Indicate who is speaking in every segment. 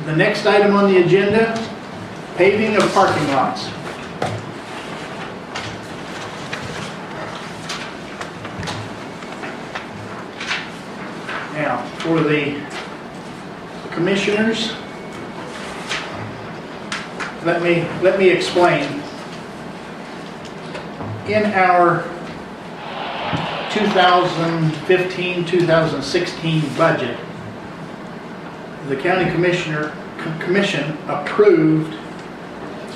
Speaker 1: The next item on the agenda, paving of parking lots. Now, for the commissioners, let me explain. In our 2015-2016 budget, the county commission approved,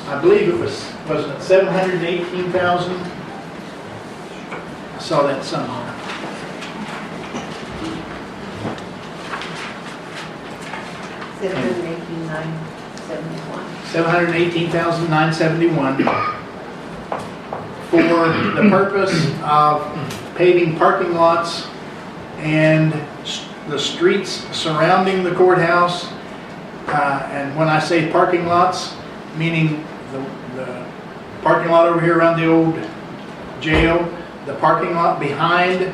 Speaker 1: I believe it wasn't it 718,000? I saw that somewhere. $718,971 for the purpose of paving parking lots and the streets surrounding the courthouse. And when I say parking lots, meaning the parking lot over here around the old jail, the parking lot behind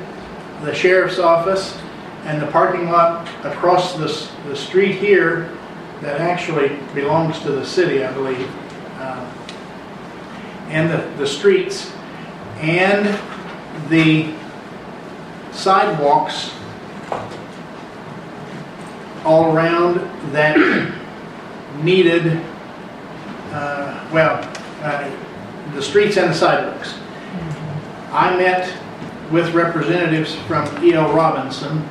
Speaker 1: the sheriff's office, and the parking lot across the street here that actually belongs to the city, I believe, and the streets and the sidewalks all around that needed, the streets and the sidewalks. I met with representatives from E.L. Robinson,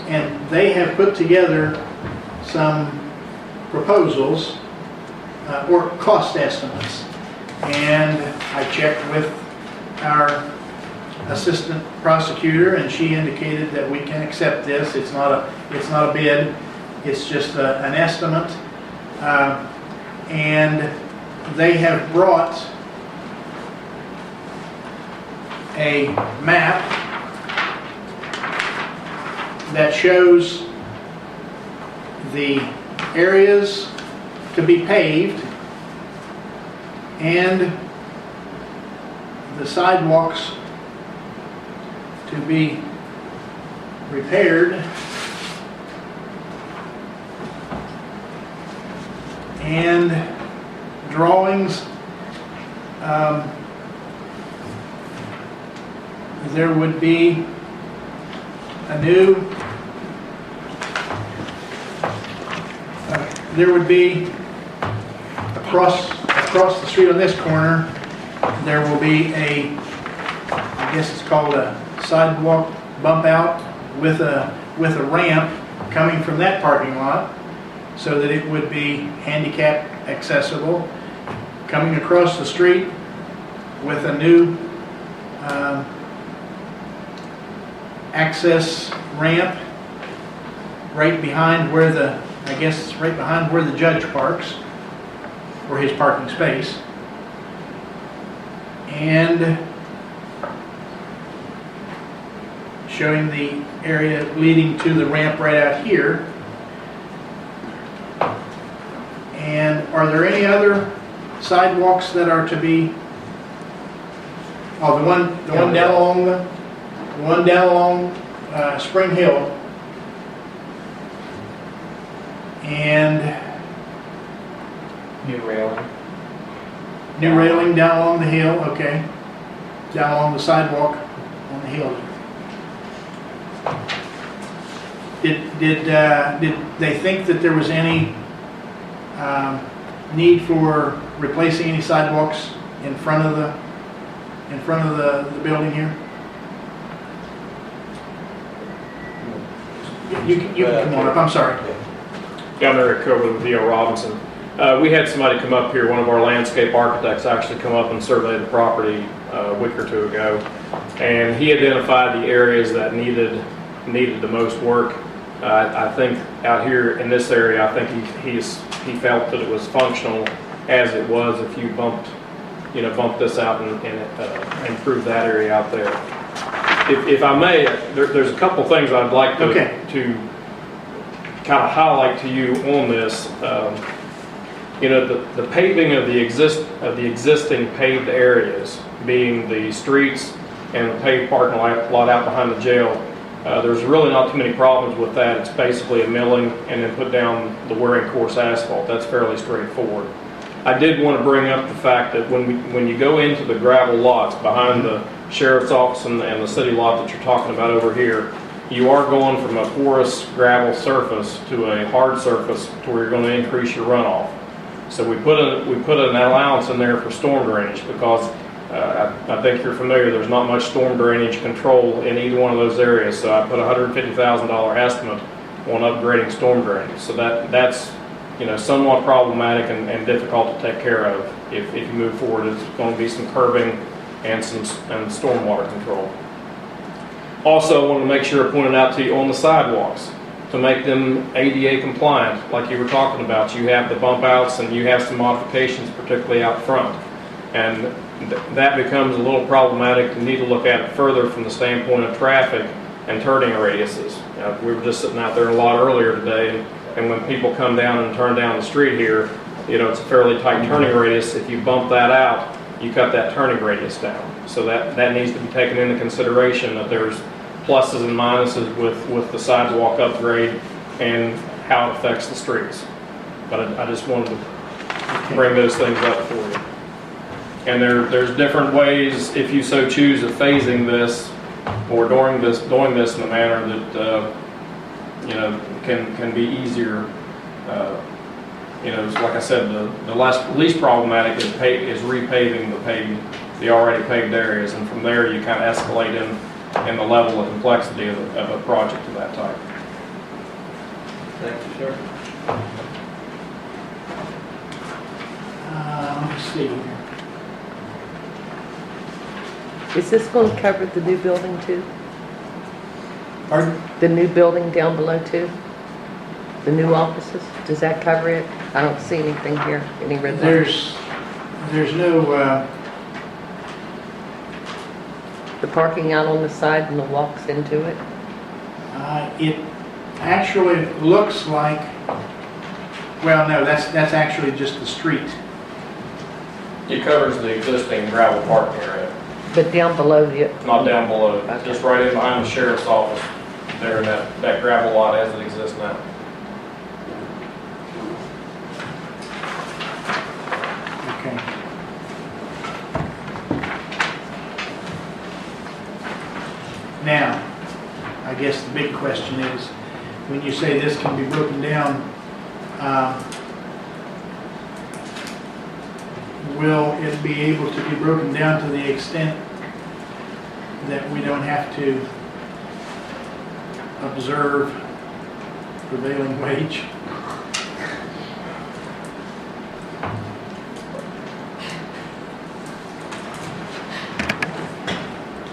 Speaker 1: and they have put together some proposals or cost estimates. And I checked with our assistant prosecutor, and she indicated that we can accept this. It's not a bid. It's just an estimate. And they have brought a map that shows the areas to be paved and the sidewalks to be repaired, and drawings. There would be a new across the street on this corner, there will be I guess it's called a sidewalk bump out with a ramp coming from that parking lot so that it would be handicap accessible. Coming across the street with a new access ramp right behind where right behind where the judge parks, or his parking space, and showing the area leading to the ramp right out here. And are there any other sidewalks that are to be? Oh, the one down along Spring Hill, and new railing down along the hill. Okay, down along the sidewalk on the hill. Did they think that there was any need for replacing any sidewalks in front of the building here? You can come on up. I'm sorry.
Speaker 2: Yeah, I'm Eric Cover with E.L. Robinson. We had somebody come up here, one of our landscape architects actually come up and survey the property a week or two ago, and he identified the areas that needed the most work. I think out here in this area, I think he felt that it was functional as it was if you bumped this out and improve that area out there. If I may, there's a couple things I'd like to kind of highlight to you on this. The paving of the existing paved areas, being the streets and the paved parking lot out behind the jail, There's really not too many problems with that. It's basically a milling and then put down the wearing course asphalt. That's fairly straightforward. I did want to bring up the fact that when you go into the gravel lots behind the sheriff's office and the city lot that you're talking about over here, you are going from a porous gravel surface to a hard surface to where you're going to increase your runoff. So we put an allowance in there for storm drainage because I think you're familiar, there's not much storm drainage control in either one of those areas. So I put a $150,000 estimate on upgrading storm drainage. So that's somewhat problematic and difficult to take care of if you move forward. It's going to be some curbing and some stormwater control. Also, I want to make sure I pointed out to you on the sidewalks to make them ADA compliant, like you were talking about. You have the bump outs and you have some modifications, particularly out front. And that becomes a little problematic. You need to look at it further from the standpoint of traffic and turning radiuses. We were just sitting out there a lot earlier today, and when people come down and turn down the street here, it's a fairly tight turning radius. If you bump that out, you cut that turning radius down. So that needs to be taken into consideration, that there's pluses and minuses with the sidewalk upgrade and how it affects the streets. But I just wanted to bring those things up for you. And there's different ways, if you so choose, of phasing this or doing this in a manner that can be easier. Like I said, the least problematic is repaving the already paved areas, and from there you kind of escalate in the level of complexity of a project of that type.
Speaker 3: Thank you, sir.
Speaker 1: Let me see here.
Speaker 4: Is this going to cover the new building too?
Speaker 1: Pardon?
Speaker 4: The new building down below too? The new offices? Does that cover it? I don't see anything here, any red lines.
Speaker 1: There's no,
Speaker 4: The parking out on the side and the walks into it?
Speaker 1: it actually looks like, well, no, that's actually just the street.
Speaker 2: It covers the existing gravel parking area,
Speaker 4: But down below you,
Speaker 2: not down below,
Speaker 4: Okay.
Speaker 2: just right in behind the sheriff's office there in that gravel lot as it exists now.
Speaker 1: Okay. Now, I guess the big question is, when you say this can be broken down, will it be able to be broken down to the extent that we don't have to observe prevailing wage?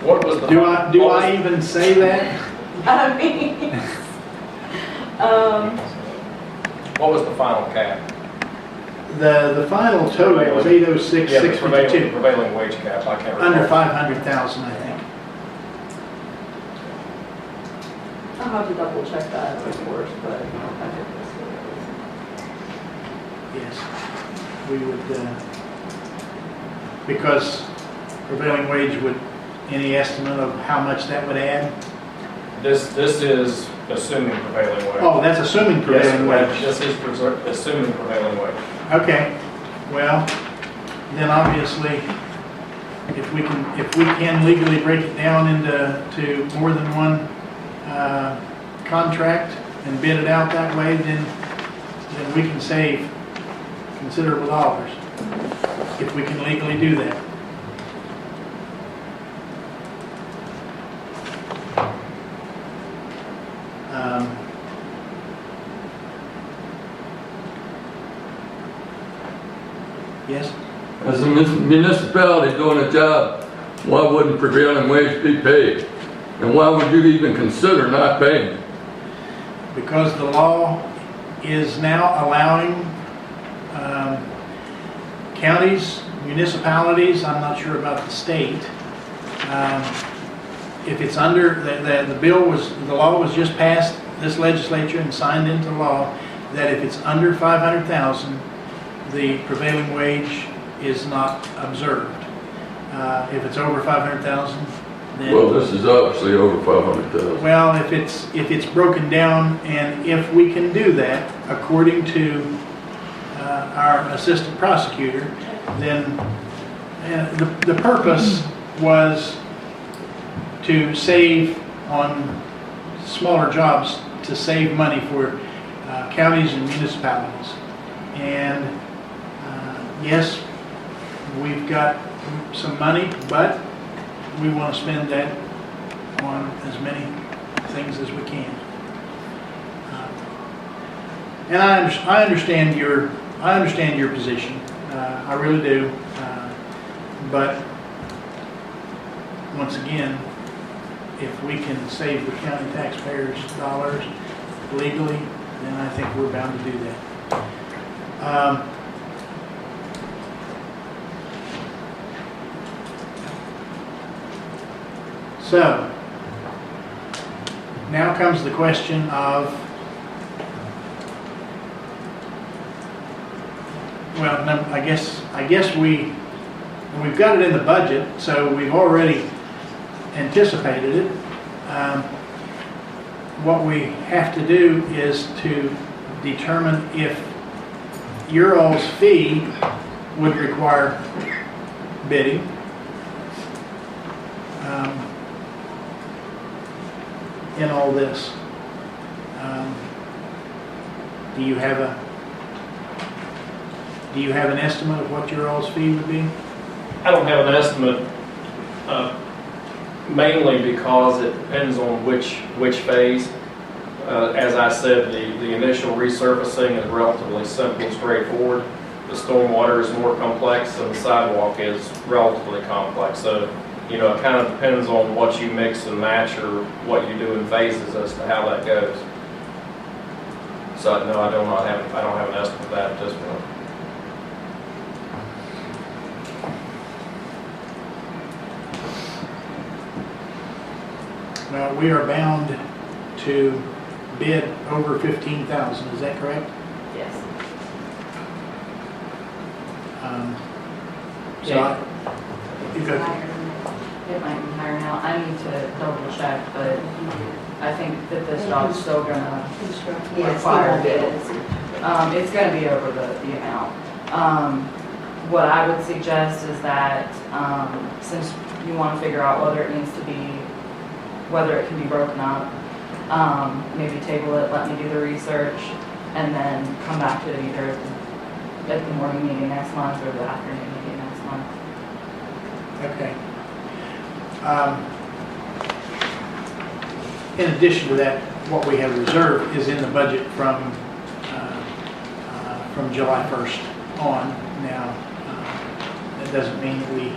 Speaker 2: What was the
Speaker 1: Do I even say that?
Speaker 5: I mean,
Speaker 2: What was the final cap?
Speaker 1: The final total was 806,
Speaker 2: Yeah, the
Speaker 1: 652.
Speaker 2: prevailing wage cap, I can't recall.
Speaker 1: Under 500,000, I think.
Speaker 5: I'll have to double check that, of course, but I think that's what
Speaker 1: Yes. We would, because prevailing wage would, any estimate of how much that would add?
Speaker 2: This is assuming prevailing wage.
Speaker 1: Oh, that's assuming prevailing
Speaker 2: Yes,
Speaker 1: wage.
Speaker 2: this is assuming prevailing wage.
Speaker 1: Okay, well, then obviously, if we can legally break it down into more than one contract and bid it out that way, then we can save considerable dollars if we can legally do that. Yes?
Speaker 6: As a municipality doing a job, why wouldn't prevailing wage be paid? And why would you even consider not paying?
Speaker 1: Because the law is now allowing counties, municipalities, I'm not sure about the state, if it's under, the law was just passed, this legislature, and signed into law, that if it's under 500,000, the prevailing wage is not observed. If it's over 500,000, then.
Speaker 6: Well, this is obviously over 500,000.
Speaker 1: Well, if it's broken down, and if we can do that, according to our assistant prosecutor, then the purpose was to save on smaller jobs, to save money for counties and municipalities. And yes, we've got some money, but we want to spend that on as many things as we can. And I understand your position. I really do. But once again, if we can save the county taxpayers dollars legally, then I think we're bound to do that. So, now comes the question of, well, no, I guess we've got it in the budget, so we've already anticipated it. What we have to do is to determine if your all's fee would require bidding. In all this, do you have an estimate of what your all's fee would be?
Speaker 2: I don't have an estimate, mainly because it depends on which phase. As I said, the initial resurfacing is relatively simple and straightforward. The stormwater is more complex, and the sidewalk is relatively complex. So, you know, it kind of depends on what you mix and match or what you do in phases as to how that goes. So, no, I don't have an estimate of that at this point.
Speaker 1: Well, we are bound to bid over 15,000, is that correct?
Speaker 5: Yes.
Speaker 1: So, you go.
Speaker 5: It might be higher now. I need to double check, but I think that this job's still gonna require bids. It's gonna be over the amount. What I would suggest is that, since you wanna figure out whether it can be broken up, maybe table it, let me do the research, and then come back to it either at the morning meeting next month or the afternoon meeting next month.
Speaker 1: Okay. In addition to that, what we have reserved is in the budget from July 1st on. Now, that doesn't mean that we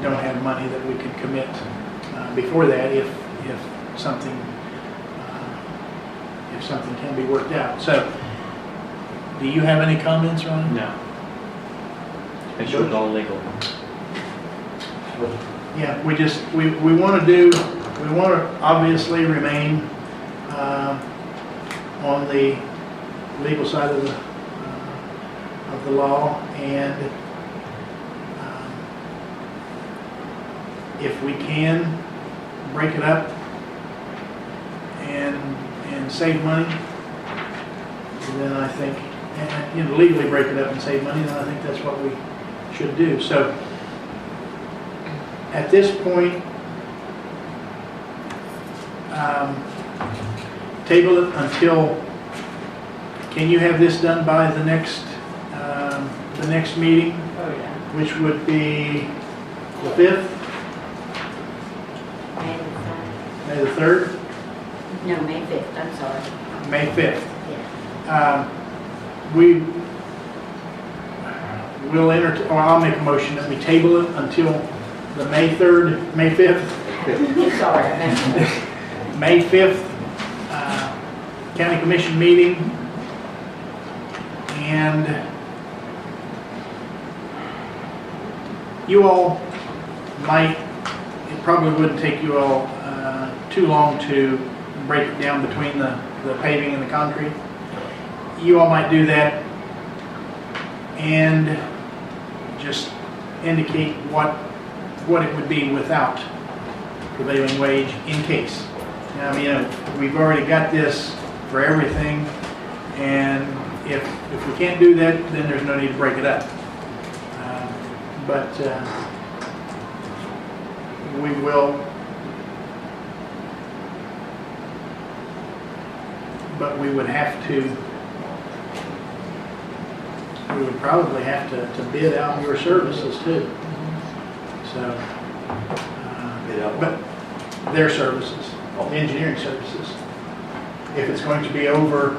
Speaker 1: don't have money that we can commit before that if something can be worked out. So, do you have any comments, Ron?
Speaker 3: No. It's sure it's all legal.
Speaker 1: Yeah, we want to obviously remain on the legal side of the law, and if we can break it up and save money, then I think, and legally break it up and save money, then I think that's what we should do. So, at this point, table it until, can you have this done by the next meeting,
Speaker 5: Oh, yeah.
Speaker 1: which would be the 5th, May the 3rd?
Speaker 7: No, May 5th, I'm sorry.
Speaker 1: May 5th.
Speaker 7: Yeah.
Speaker 1: We will I'll make a motion that we table it until the May 3rd, May 5th,
Speaker 7: Sorry, I meant
Speaker 1: May 5th County Commission meeting. And you all might, it probably wouldn't take you all too long to break it down between the paving and the concrete. You all might do that and just indicate what it would be without prevailing wage in case. Now, I mean, we've already got this for everything, and if we can't do that, then there's no need to break it up. But we will, but we would have to, we would probably have to bid out your services too. So, but their services, engineering services. If it's going to be over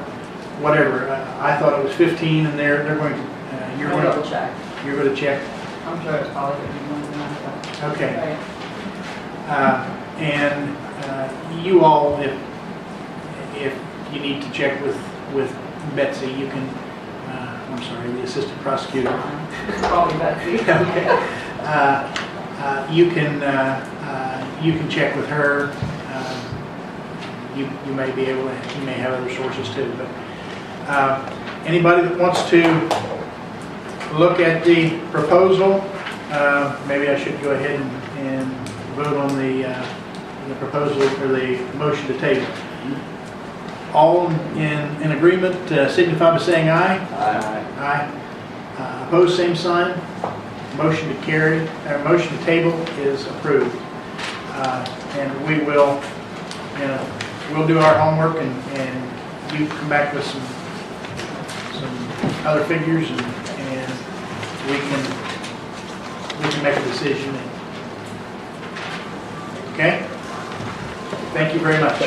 Speaker 1: whatever, I thought it was 15 and they're going to, you're
Speaker 5: I'll
Speaker 1: going
Speaker 5: double
Speaker 1: to,
Speaker 5: check.
Speaker 1: you're going to check.
Speaker 5: I'm sure it's probably gonna be more than that, but.
Speaker 1: Okay.
Speaker 5: Right.
Speaker 1: And you all, if you need to check with Betsy, you can, I'm sorry, the assistant prosecutor.
Speaker 5: It's probably Betsy.
Speaker 1: Okay. You can check with her. You may be able to, you may have other sources too, but anybody that wants to look at the proposal, maybe I should go ahead and vote on the proposal or the motion to table. All in agreement, signify by saying aye.
Speaker 3: Aye.
Speaker 1: Aye. Opposed, same sign. Motion to carry, motion to table is approved. And we will, we'll do our homework and you come back with some other figures and we can make a decision. Okay? Thank you very much.